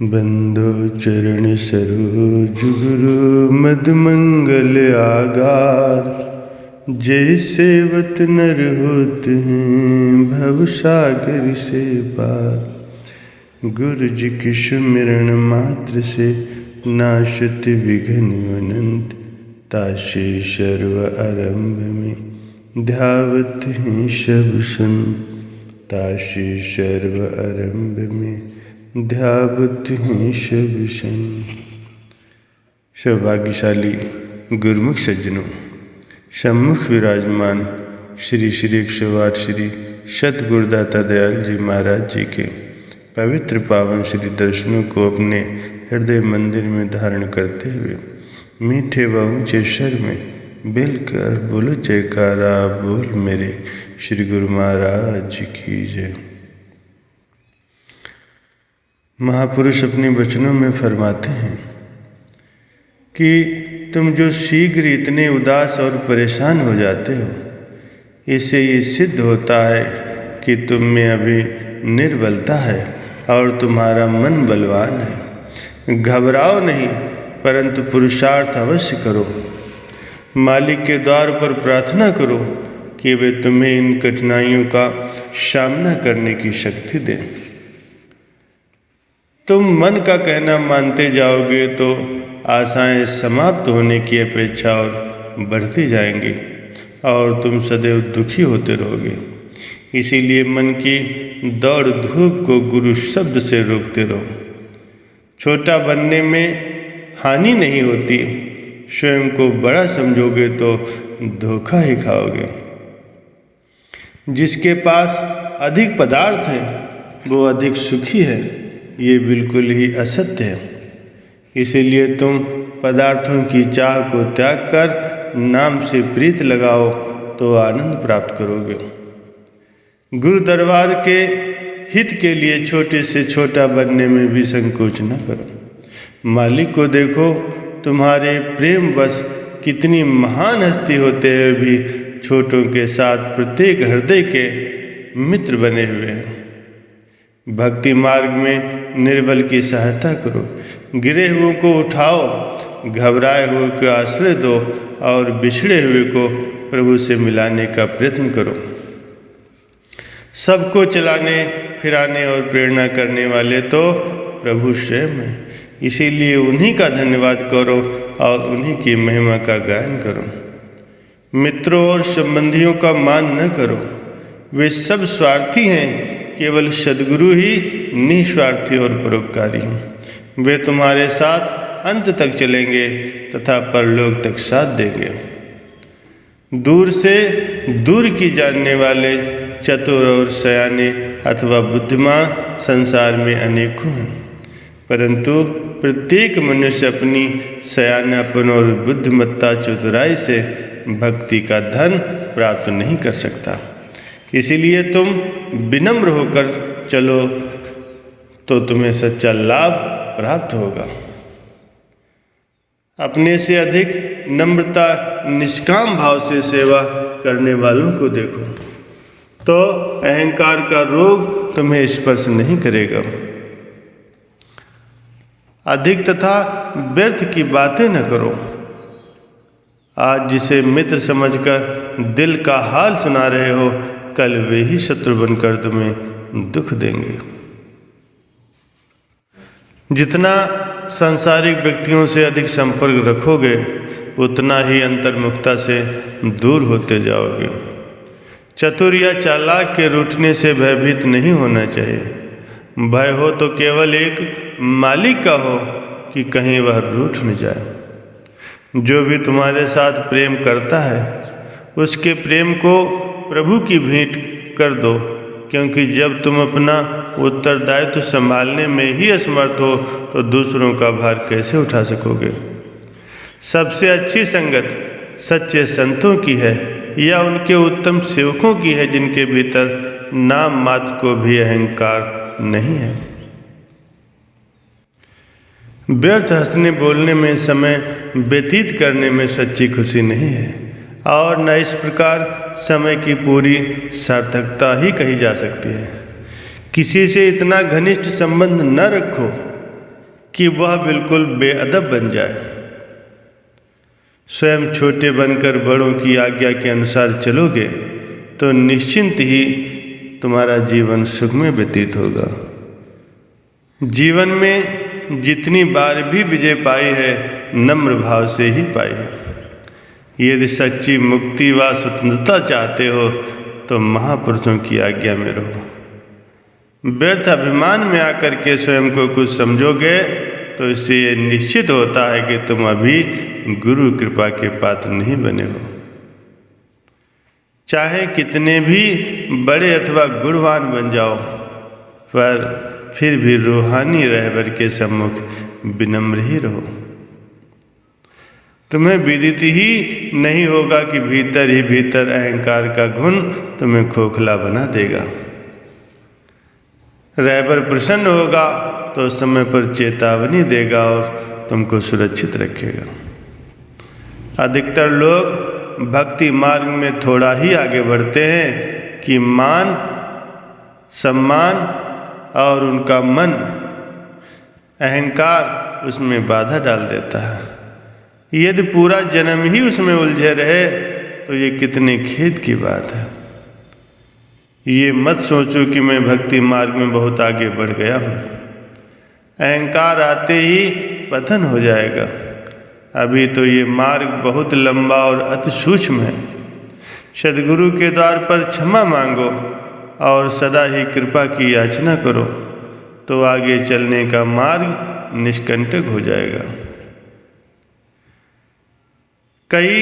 बंदो चरण सरोज गुरु मद मंगल आगार। जय सेवत नर होत हैं भव सागर से पार। गुरु जी की सुमिरन मात्र से नाशत विघ्न अनंत। ताशे सर्व आरंभ में ध्यावत हैं सब संत। ताशे सर्व आरंभ में ध्यावत हैं सब संत। सौभाग्यशाली गुरुमुख सज्जनों, सम्मुख विराजमान श्री श्री 108 श्री सतगुरुदाता दयाल जी महाराज जी के पवित्र पावन श्री दर्शनों को अपने हृदय मंदिर में धारण करते हुए मीठे व ऊंचे स्वर में बिलकर बोलो जयकारा बोल मेरे श्री गुरु महाराज जी की जय। महापुरुष अपने वचनों में फरमाते हैं कि तुम जो शीघ्र इतने उदास और परेशान हो जाते हो, इससे ये सिद्ध होता है कि तुम में अभी निर्बलता है और तुम्हारा मन बलवान है। घबराओ नहीं, परंतु पुरुषार्थ अवश्य करो। मालिक के द्वार पर प्रार्थना करो कि वे तुम्हें इन कठिनाइयों का सामना करने की शक्ति दें। तुम मन का कहना मानते जाओगे तो आशाएं समाप्त होने की अपेक्षा और बढ़ती जाएंगी और तुम सदैव दुखी होते रहोगे। इसीलिए मन की दौड़ धूप को गुरु शब्द से रोकते रहो। छोटा बनने में हानि नहीं होती, स्वयं को बड़ा समझोगे तो धोखा ही खाओगे। जिसके पास अधिक पदार्थ है वो अधिक सुखी है, ये बिल्कुल ही असत्य है। इसीलिए तुम पदार्थों की चाह को त्याग कर नाम से प्रीत लगाओ तो आनंद प्राप्त करोगे। गुरु दरबार के हित के लिए छोटे से छोटा बनने में भी संकोच न करो। मालिक को देखो, तुम्हारे प्रेम वश कितनी महान हस्ती होते हुए भी छोटों के साथ प्रत्येक हृदय के मित्र बने हुए हैं। भक्ति मार्ग में निर्बल की सहायता करो, गिरे हुए को उठाओ, घबराए हुए को आश्रय दो और बिछड़े हुए को प्रभु से मिलाने का प्रयत्न करो। सबको चलाने फिराने और प्रेरणा करने वाले तो प्रभु स्वयं हैं। इसीलिए उन्हीं का धन्यवाद करो और उन्हीं की महिमा का गायन करो। मित्रों और संबंधियों का मान न करो, वे सब स्वार्थी हैं। केवल सद्गुरु ही निस्वार्थी और परोपकारी हैं। वे तुम्हारे साथ अंत तक चलेंगे तथा परलोक तक साथ देंगे। दूर से दूर की जानने वाले चतुर और सयाने अथवा बुद्धिमान संसार में अनेकों हैं, परंतु प्रत्येक मनुष्य अपनी सयानापन और बुद्धिमत्ता चतुराई से भक्ति का धन प्राप्त नहीं कर सकता। इसीलिए तुम विनम्र होकर चलो तो तुम्हें सच्चा लाभ प्राप्त होगा। अपने से अधिक नम्रता निष्काम भाव से सेवा करने वालों को देखो तो अहंकार का रोग तुम्हें स्पर्श नहीं करेगा। अधिक तथा व्यर्थ की बातें न करो। आज जिसे मित्र समझकर दिल का हाल सुना रहे हो, कल वे ही शत्रु बनकर तुम्हें दुख देंगे। जितना सांसारिक व्यक्तियों से अधिक संपर्क रखोगे, उतना ही अंतर्मुखता से दूर होते जाओगे। चतुर या चालाक के रूठने से भयभीत नहीं होना चाहिए। भय हो तो केवल एक मालिक का हो कि कहीं वह रूठ न जाए। जो भी तुम्हारे साथ प्रेम करता है, उसके प्रेम को प्रभु की भेंट कर दो, क्योंकि जब तुम अपना उत्तरदायित्व संभालने में ही असमर्थ हो तो दूसरों का भार कैसे उठा सकोगे। सबसे अच्छी संगत सच्चे संतों की है या उनके उत्तम सेवकों की है, जिनके भीतर नाम मात्र को भी अहंकार नहीं है। व्यर्थ हंसने बोलने में समय व्यतीत करने में सच्ची खुशी नहीं है और न इस प्रकार समय की पूरी सार्थकता ही कही जा सकती है। किसी से इतना घनिष्ठ संबंध न रखो कि वह बिल्कुल बेअदब बन जाए। स्वयं छोटे बनकर बड़ों की आज्ञा के अनुसार चलोगे तो निश्चिंत ही तुम्हारा जीवन सुख में व्यतीत होगा। जीवन में जितनी बार भी विजय पाई है नम्र भाव से ही पाई है। यदि सच्ची मुक्ति व स्वतंत्रता चाहते हो तो महापुरुषों की आज्ञा में रहो। व्यर्थ अभिमान में आकर के स्वयं को कुछ समझोगे तो इससे ये निश्चित होता है कि तुम अभी गुरु कृपा के पात्र नहीं बने हो। चाहे कितने भी बड़े अथवा गुणवान बन जाओ, पर फिर भी रूहानी रहबर के सम्मुख विनम्र ही रहो। तुम्हें विदित ही नहीं होगा कि भीतर ही भीतर अहंकार का गुण तुम्हें खोखला बना देगा। रहबर प्रसन्न होगा तो समय पर चेतावनी देगा और तुमको सुरक्षित रखेगा। अधिकतर लोग भक्ति मार्ग में थोड़ा ही आगे बढ़ते हैं कि मान सम्मान और उनका मन अहंकार उसमें बाधा डाल देता है। यदि पूरा जन्म ही उसमें उलझे रहे तो ये कितने खेद की बात है। ये मत सोचो कि मैं भक्ति मार्ग में बहुत आगे बढ़ गया हूँ। अहंकार आते ही पतन हो जाएगा। अभी तो ये मार्ग बहुत लंबा और अति सूक्ष्म है। सद्गुरु के द्वार पर क्षमा मांगो और सदा ही कृपा की याचना करो तो आगे चलने का मार्ग निष्कंटक हो जाएगा। कई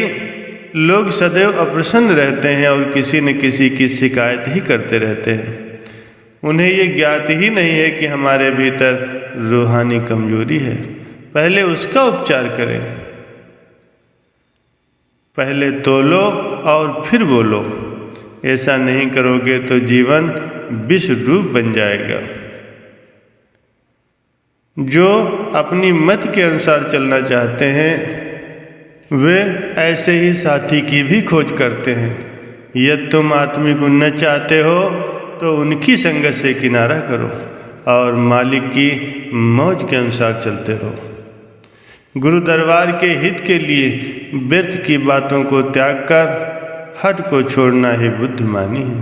लोग सदैव अप्रसन्न रहते हैं और किसी न किसी की शिकायत ही करते रहते हैं। उन्हें ये ज्ञात ही नहीं है कि हमारे भीतर रूहानी कमजोरी है। पहले उसका उपचार करें। पहले तोलो और फिर बोलो। ऐसा नहीं करोगे तो जीवन विष रूप बन जाएगा। जो अपनी मत के अनुसार चलना चाहते हैं वे ऐसे ही साथी की भी खोज करते हैं। यदि तुम आत्मिक उन्नति चाहते हो तो उनकी संगत से किनारा करो और मालिक की मौज के अनुसार चलते रहो। गुरु दरबार के हित के लिए व्यर्थ की बातों को त्याग कर हठ को छोड़ना ही बुद्धिमानी है।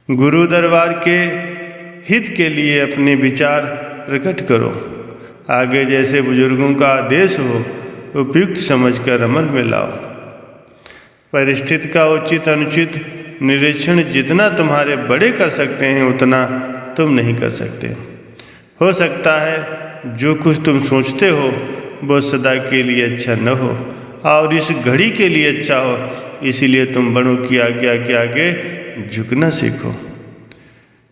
गुरु दरबार के हित के लिए अपने विचार प्रकट करो। आगे जैसे बुजुर्गों का आदेश हो उपयुक्त समझकर अमल में लाओ। परिस्थिति का उचित अनुचित निरीक्षण जितना तुम्हारे बड़े कर सकते हैं उतना तुम नहीं कर सकते। हो सकता है जो कुछ तुम सोचते हो वो सदा के लिए अच्छा न हो और इस घड़ी के लिए अच्छा हो, इसीलिए तुम बड़ों की आज्ञा के आगे झुकना सीखो।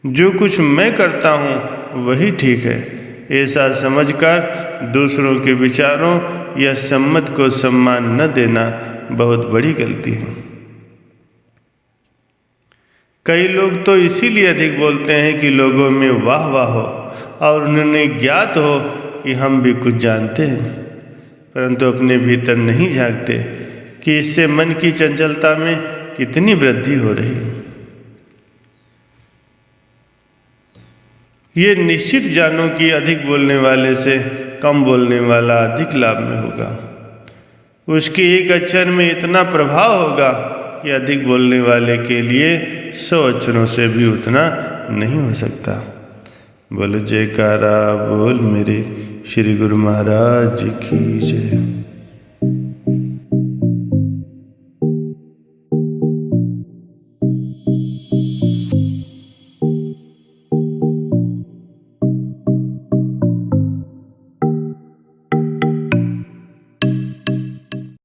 जो कुछ मैं करता हूँ वही ठीक है, ऐसा समझकर दूसरों के विचारों या सम्मत को सम्मान न देना बहुत बड़ी गलती है। कई लोग तो इसीलिए अधिक बोलते हैं कि लोगों में वाह वाह हो और उन्हें ज्ञात हो कि हम भी कुछ जानते हैं, परंतु अपने भीतर नहीं झांकते कि इससे मन की चंचलता में कितनी वृद्धि हो रही है। ये निश्चित जानो कि अधिक बोलने वाले से कम बोलने वाला अधिक लाभ में होगा। उसके एक अक्षर में इतना प्रभाव होगा कि अधिक बोलने वाले के लिए 100 अक्षरों से भी उतना नहीं हो सकता। बोलो जयकारा बोल मेरे श्री गुरु महाराज की जय।